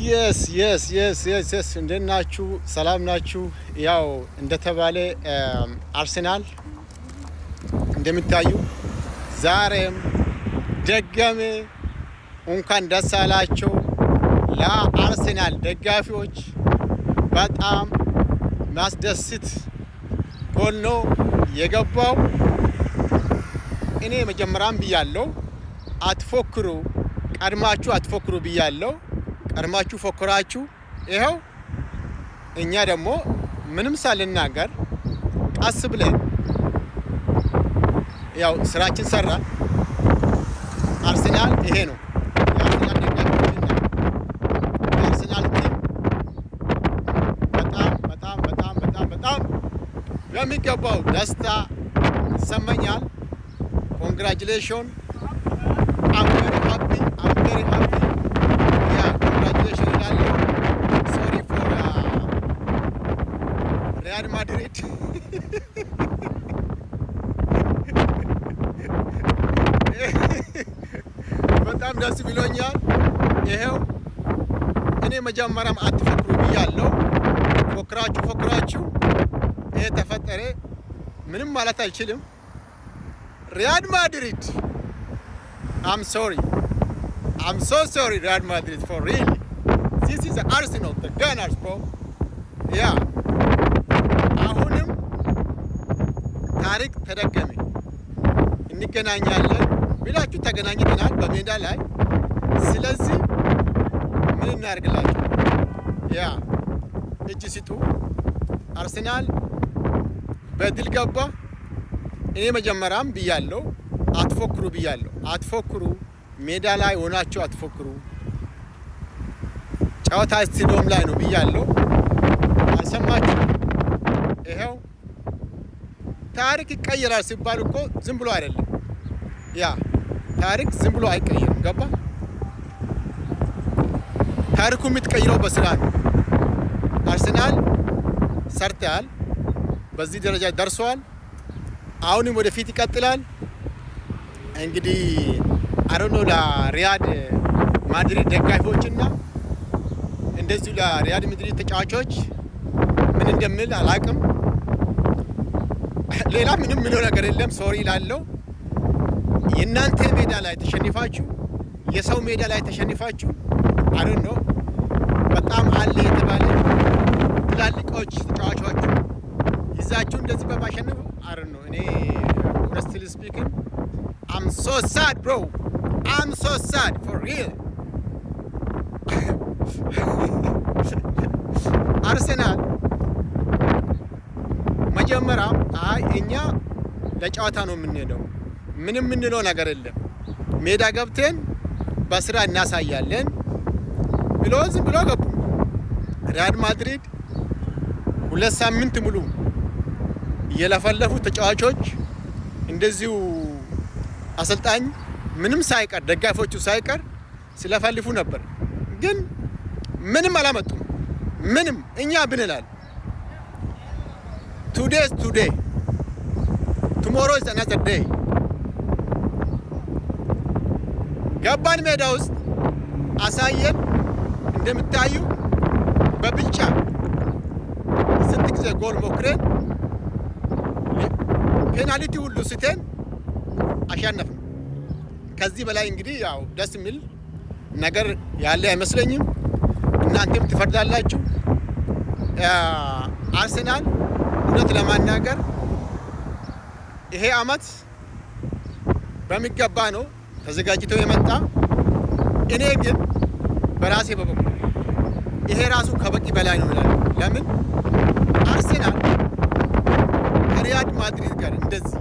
የስ እንደናችሁ ሰላም ናችሁ? ያው እንደተባለ አርሰናል እንደምታዩ ዛሬም ደገመ። እንኳን ደስ አላቸው ለአርሰናል ደጋፊዎች። በጣም ማስደስት ጎል ነው የገባው። እኔ መጀመሪያም ብያለሁ አትፎክሩ፣ ቀድማችሁ አትፎክሩ ብያለሁ። ቀድማችሁ ፎክራችሁ ይኸው እኛ ደግሞ ምንም ሳልናገር ቀስ ብለን ያው ስራችን ሰራ። አርሰናል ይሄ ነው የአርሰናል ደጋፊዎችና የአርሰናል ቲም በጣም በሚገባው ደስታ ይሰማኛል። ኮንግራቹሌሽን I'm very happy. Yeah, congratulations, Ronaldo. Sorry for Real Madrid. በጣም ደስ ብሎኛል። ይሄው እኔ መጀመሪያም አትፎክሩ ብያለሁ። ፎክራችሁ ይሄ ተፈጠረ። ምንም ማለት አልችልም። ሪያል ማድሪድ I'm so sorry, Real Madrid, for really. This is Arsenal, the Gunners, bro. Yeah. አሁንም ታሪክ ተደገመ። እንገናኛለን ብላችሁ ተገናኝተናል በሜዳ ላይ። ስለዚህ ምን እናደርግላችሁ? ያ እጅ ሲጡ አርሰናል በድል ገባ። እኔ መጀመሪያም ብያለሁ አትፎክሩ ብያለሁ። አትፎክሩ፣ ሜዳ ላይ ሆናችሁ አትፎክሩ። ጨዋታ ስቴዲየም ላይ ነው ብያለሁ። አልሰማችሁ? ይሄው ታሪክ ይቀየራል ሲባል እኮ ዝም ብሎ አይደለም። ያ ታሪክ ዝም ብሎ አይቀየርም። ገባ? ታሪኩ የምትቀይረው በስራ ነው። አርሰናል ሰርተዋል፣ በዚህ ደረጃ ደርሰዋል። አሁንም ወደፊት ይቀጥላል። እንግዲህ አሮኖ ለሪያድ ማድሪድ ደጋፊዎችና እንደዚሁ ለሪያድ ማድሪድ ተጫዋቾች ምን እንደምል አላቅም። ሌላ ምንም ምለው ነገር የለም። ሶሪ ላለው የእናንተ ሜዳ ላይ ተሸንፋችሁ የሰው ሜዳ ላይ ተሸንፋችሁ አሮኖ በጣም አለ የተባለ ትላልቆች ተጫዋቾች ይዛችሁ እንደዚህ በማሸነፍ አሮኖ እኔ honestly speaking I'm so sad, bro. I'm so sad, for real. አርሰናል መጀመሪያ እኛ ለጨዋታ ነው የምንሄደው፣ ምንም የምንለው ነገር የለም። ሜዳ ገብተን በስራ እናሳያለን ብሎ ዝም ብሎ ገቡ። ሪያል ማድሪድ 2 ሳምንት ሙሉ የለፈለፉ ተጫዋቾች እንደዚሁ አሰልጣኝ ምንም ሳይቀር ደጋፊዎቹ ሳይቀር ስለፈልፉ ነበር፣ ግን ምንም አላመጡም። ምንም እኛ ብንላል today is today, tomorrow is another day። ገባን ሜዳ ውስጥ አሳየን። እንደምታዩ በብልጫ ስንት ጊዜ ጎል ሞክረን ፔናልቲ ሁሉ ስተን አሸነፍን። ከዚህ በላይ እንግዲህ ያው ደስ የሚል ነገር ያለ አይመስለኝም። እናንተም ትፈርዳላችሁ። አርሰናል እውነት ለማናገር ይሄ አመት በሚገባ ነው ተዘጋጅተው የመጣ። እኔ ግን በራሴ በበኩል ይሄ ራሱ ከበቂ በላይ ነው ይላል። ለምን አርሰናል ከሪያል ማድሪድ ጋር እንደዚህ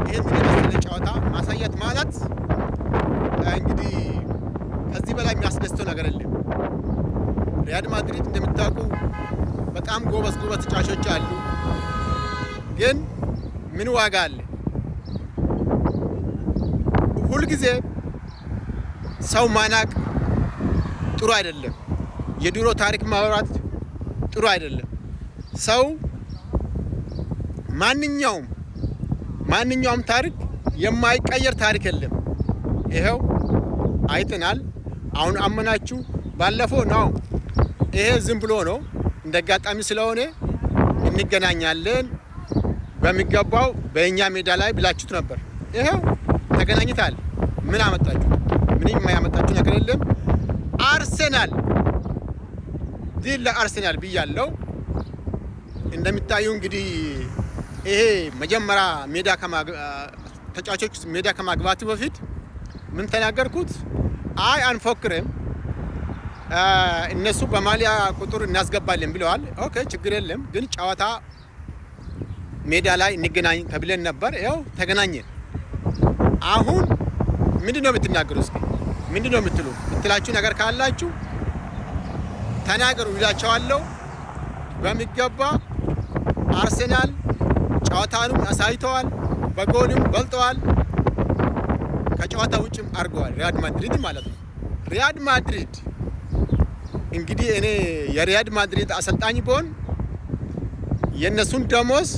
ይሄን የመሰለ ጨዋታ ማሳየት ማለት እንግዲህ ከዚህ በላይ የሚያስደስተው ነገር የለም። ሪያል ማድሪድ እንደምታውቁ በጣም ጎበዝ ተጫዋቾች አሉ፣ ግን ምን ዋጋ አለ? ሁልጊዜ ሰው ማናቅ ጥሩ አይደለም። የድሮ ታሪክ ማውራት ጥሩ አይደለም። ሰው ማንኛውም ታሪክ የማይቀየር ታሪክ የለም። ይሄው አይተናል። አሁን አመናችሁ ባለፈው ነው ይሄ ዝም ብሎ ነው እንደ አጋጣሚ ስለሆነ እንገናኛለን በሚገባው በእኛ ሜዳ ላይ ብላችሁት ነበር። ይሄው ተገናኝታል። ምን አመጣችሁ? ምንም ያመጣችሁ ነገር የለም። አርሰናል ድል ለአርሰናል ብያለሁ። እንደምታዩ እንግዲህ ይሄ መጀመሪያ ተጫዋቾች ሜዳ ከማግባቱ በፊት ምን ተናገርኩት? አይ አንፎክርም፣ እነሱ በማሊያ ቁጥር እናስገባለን ብለዋል። ኦኬ ችግር የለም ግን ጨዋታ ሜዳ ላይ እንገናኝ ተብለን ነበር። ያው ተገናኘን። አሁን ምንድነው የምትናገሩ? እስኪ ምንድነው የምትላችሁ ነገር ካላችሁ ተናገሩ ይላቸዋለሁ። በሚገባ አርሰናል ጨዋታንም አሳይተዋል፣ በጎልም በልጠዋል፣ ከጨዋታ ውጭም አድርገዋል። ሪያል ማድሪድ ማለት ነው። ሪያል ማድሪድ እንግዲህ እኔ የሪያል ማድሪድ አሰልጣኝ ብሆን የእነሱን ደሞዝ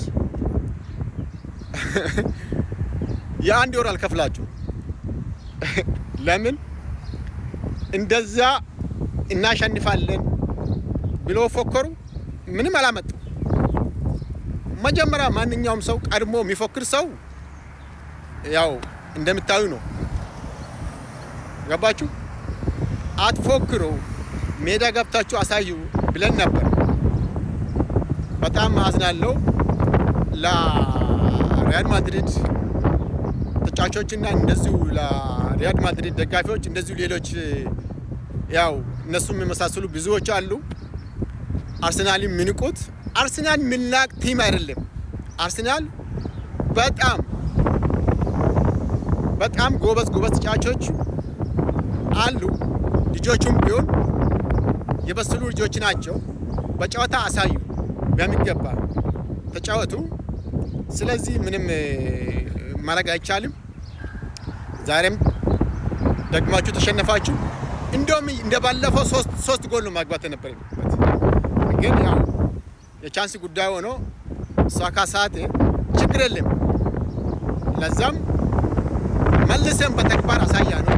የአንድ ወር አልከፍላችሁ። ለምን እንደዛ እናሸንፋለን ብሎ ፎከሩ? ምንም አላመጡ። መጀመሪያ ማንኛውም ሰው ቀድሞ የሚፎክር ሰው ያው እንደምታዩ ነው። ገባችሁ? አትፎክሩ፣ ሜዳ ገብታችሁ አሳዩ ብለን ነበር። በጣም አዝናለሁ ለሪያል ማድሪድ ተጫዋቾችና እንደዚሁ ለሪያል ማድሪድ ደጋፊዎች፣ እንደዚሁ ሌሎች ያው እነሱም የመሳሰሉ ብዙዎች አሉ። አርሰናልን ምንቁት። አርሰናል ምንላቅ ቲም አይደለም። አርሰናል በጣም ጎበዝ ተጫዋቾች አሉ። ልጆቹም ቢሆን የበሰሉ ልጆች ናቸው። በጨዋታ አሳዩ፣ በሚገባ ተጫወቱ። ስለዚህ ምንም ማድረግ አይቻልም። ዛሬም ደግማችሁ ተሸነፋችሁ። እንደውም እንደባለፈው ሶስት ጎል ነው ማግባት የነበረበት፣ ግን ያው የቻንስ ጉዳይ ሆኖ ሳካ ሳቴ ችግር የለም። ለዛም መልሰን በተግባር አሳያ ነው።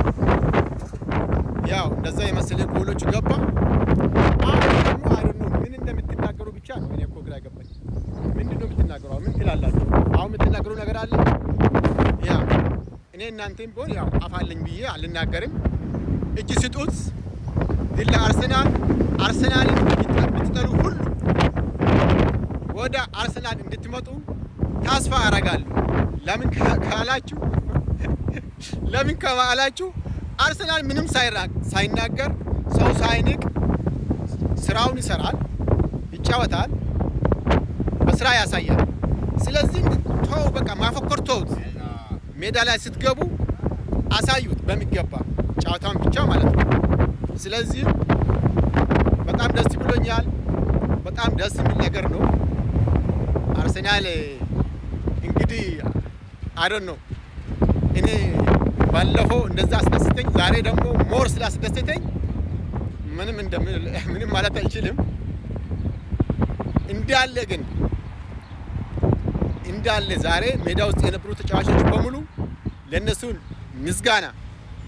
ያው እንደዛ የመሰለ ጎሎች ገባ። አሁን ደግሞ አይደለም ምን እንደምትናገሩ ብቻ ነው። እኔ እኮ ግራ ገባኝ። ምንድነው የምትናገሩ? ምን ትላላችሁ? አሁን የምትናገሩ ነገር አለ? ያ እኔ እናንተም ቢሆን ያው አፋለኝ ብዬ አልናገርም። እጅ ስጡት ድል ለአርሰናል። አርሰናልን የምትጠሉ ሁሉ ወደ አርሰናል እንድትመጡ ተስፋ አደርጋለሁ። ለምን ካላችሁ አርሰናል ምንም ሳይናገር ሰው ሳይንቅ ስራውን ይሰራል፣ ይጫወታል፣ በስራ ያሳያል። ስለዚህ ተው በቃ ማፈኮር ተውት። ሜዳ ላይ ስትገቡ አሳዩት በሚገባ ጨዋታውን ብቻ ማለት ነው። ስለዚህ በጣም ደስ ብሎኛል። በጣም ደስ የሚል ነገር ነው። አርሰናል እንግዲህ አይዶን ነው እኔ ባለፈው እንደዛ አስደስተኝ፣ ዛሬ ደግሞ ሞር ስላስደስተኝ ምንም ማለት አልችልም። እንዳለ ዛሬ ሜዳ ውስጥ የነበሩ ተጫዋቾች በሙሉ ለነሱ ምስጋና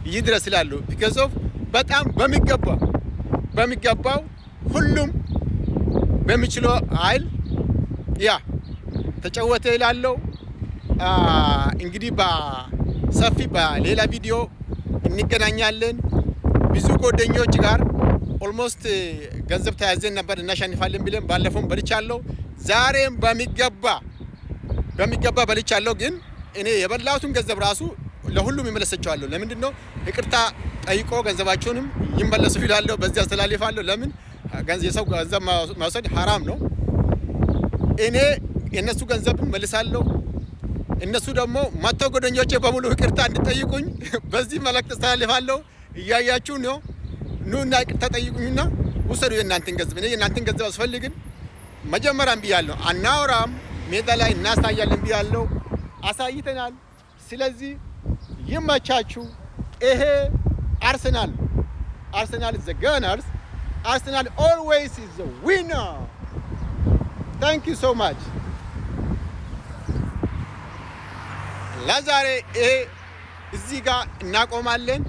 ይድረስ ይላሉ። ቢካዝ ኦፍ በጣም በሚገባው ሁሉም በሚችለው ኃይል ያ ተጫወተ ይላለው። እንግዲህ በሰፊ በሌላ ቪዲዮ እንገናኛለን። ብዙ ጓደኞች ጋር ኦልሞስት ገንዘብ ተያዘን ነበር እናሸንፋለን ብለን ባለፈውም በልቻለሁ። ዛሬም በሚገባ በልቻለሁ። ግን እኔ የበላሁትን ገንዘብ ራሱ ለሁሉም ይመለሰቻለሁ። ለምንድን ነው ይቅርታ ጠይቆ ገንዘባቸውንም ይመለሱ ይላለሁ። በዚህ አስተላልፋለሁ። ለምን የሰው ገንዘብ መውሰድ ሐራም ነው። እኔ የነሱ ገንዘብ መልሳለሁ። እነሱ ደግሞ መቶ ጓደኞቼ በሙሉ ይቅርታ እንድጠይቁኝ በዚህ መልእክት አስተላልፋለሁ። እያያችሁ ነው። ኑና ይቅርታ ጠይቁኝና ውሰዱ የእናንተን ገንዘብ። እኔ የእናንተን ገንዘብ አስፈልግን መጀመሪያም ብያለሁ። አናወራም ሜዳ ላይ እናሳያለን ብያለሁ። አሳይተናል። ስለዚህ ይመቻችሁ። ይሄ አርሰናል is the Gunners. Arsenal always is the winner. Thank you so much. ለዛሬ እዚህ ጋር እናቆማለን።